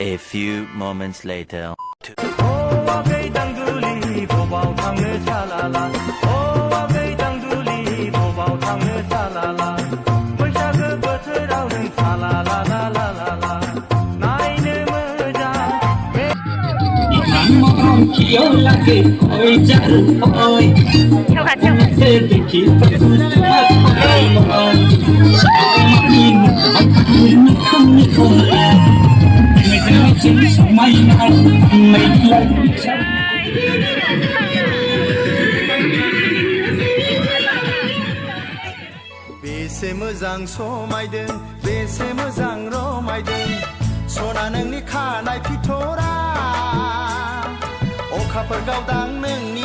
A few moments later. Chiều lagi ôi chẳng ôi thế thì chỉ phải mất ôi sao nhìn nó không như không người ta chỉ sao may nào mình lên बेसे मोजां समायदों बेसे मोजां रमायदों सना नोंनि खानाय फिथरा अखाफोर गावदां नोंनि